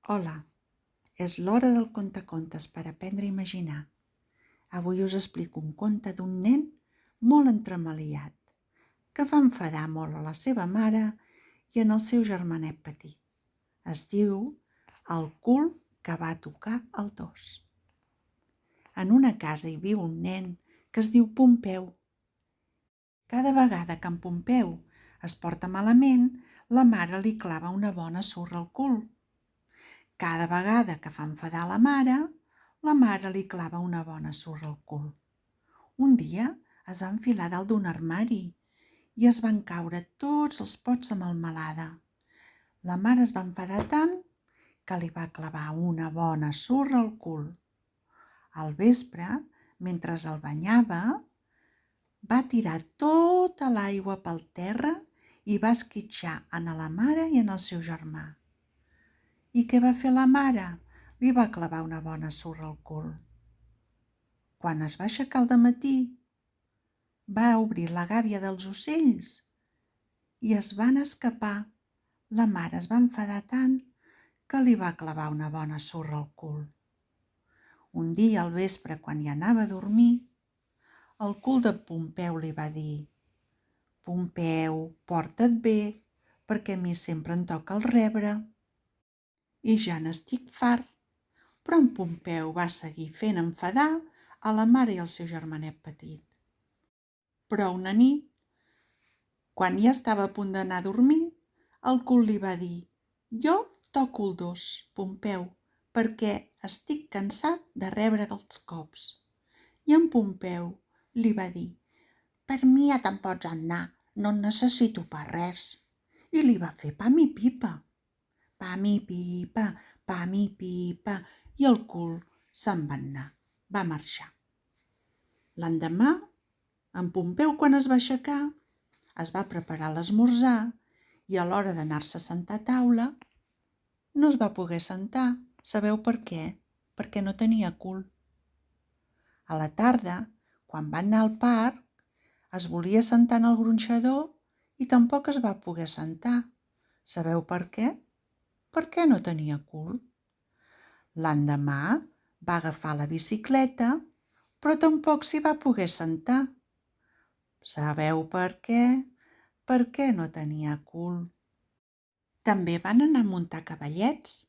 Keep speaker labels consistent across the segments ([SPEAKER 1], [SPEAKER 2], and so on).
[SPEAKER 1] Hola, és l'hora del contacontes per aprendre a imaginar. Avui us explico un conte d'un nen molt entremaliat que va enfadar molt a la seva mare i en el seu germanet petit. Es diu El cul que va tocar el dos. En una casa hi viu un nen que es diu Pompeu. Cada vegada que en Pompeu es porta malament, la mare li clava una bona surra al cul. Cada vegada que fa enfadar la mare li clava una bona surra al cul. Un dia es va enfilar dalt d'un armari i es van caure tots els pots de melmelada. La mare es va enfadar tant que li va clavar una bona surra al cul. Al vespre, mentre el banyava, va tirar tota l'aigua pel terra i va esquitxar a la mare i en el seu germà. I què va fer la mare? Li va clavar una bona surra al cul. Quan es va aixecar al dematí, va obrir la gàbia dels ocells i es van escapar. La mare es va enfadar tant que li va clavar una bona surra al cul. Un dia al vespre, quan hi anava a dormir, el cul de Pompeu li va dir: «Pompeu, porta't bé, perquè a mi sempre em toca el rebre. I ja n'estic fart». Però en Pompeu va seguir fent enfadar a la mare i al seu germanet petit. Però una nit, quan ja estava a punt d'anar a dormir, el cul li va dir: «Jo toco el dos, Pompeu, perquè estic cansat de rebre els cops». I en Pompeu li va dir: «Per mi ja te'n pots anar, no et necessito per res». I li va fer pam i pipa. Pam i pipa, pam i pipa, i el cul se'n va anar, va marxar. L'endemà, en Pompeu, quan es va aixecar, es va preparar l'esmorzar i a l'hora d'anar-se a sentar a taula no es va poder sentar. Sabeu per què? Perquè no tenia cul. A la tarda, quan va anar al parc, es volia sentar en el gronxador i tampoc es va poder sentar. Sabeu per què? Perquè no tenia cul. L'endemà va agafar la bicicleta, però tampoc s'hi va poder sentar. Sabeu per què? Perquè no tenia cul. També van anar a muntar cavallets,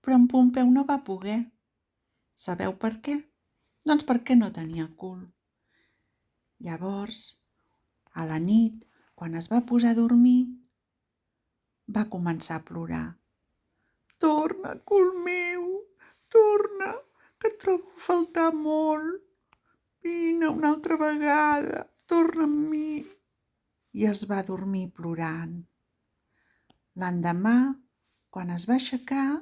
[SPEAKER 1] però en Pompeu no va poder. Sabeu per què? Doncs perquè no tenia cul. Llavors, a la nit, quan es va posar a dormir, va començar a plorar. «Torna, cul meu, torna, que et trobo a faltar molt. Vine una altra vegada, torna amb mi». I es va dormir plorant. L'endemà, quan es va aixecar,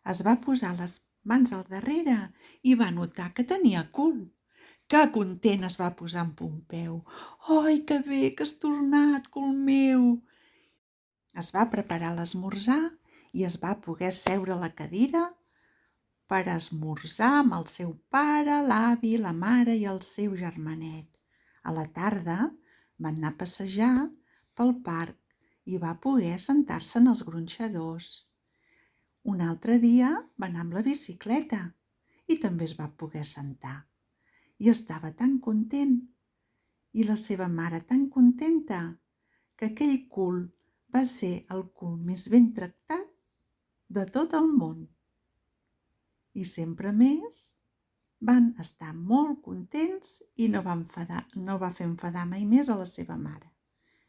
[SPEAKER 1] es va posar les mans al darrere i va notar que tenia cul. Que content es va posar en Pompeu. «Ai, que bé que has tornat, cul meu!» Es va preparar l'esmorzar i es va poder seure a la cadira per esmorzar amb el seu pare, l'avi, la mare i el seu germanet. A la tarda van anar a passejar pel parc i va poder sentar-se en els gronxadors. Un altre dia va anar amb la bicicleta i també es va poder sentar. I estava tan content i la seva mare tan contenta que aquell cul va ser el cul més ben tractat de tot el món. I sempre més van estar molt contents i no va fer enfadar mai més a la seva mare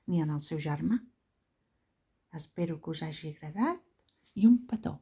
[SPEAKER 1] ni en el seu germà. Espero que us hagi agradat i un petó.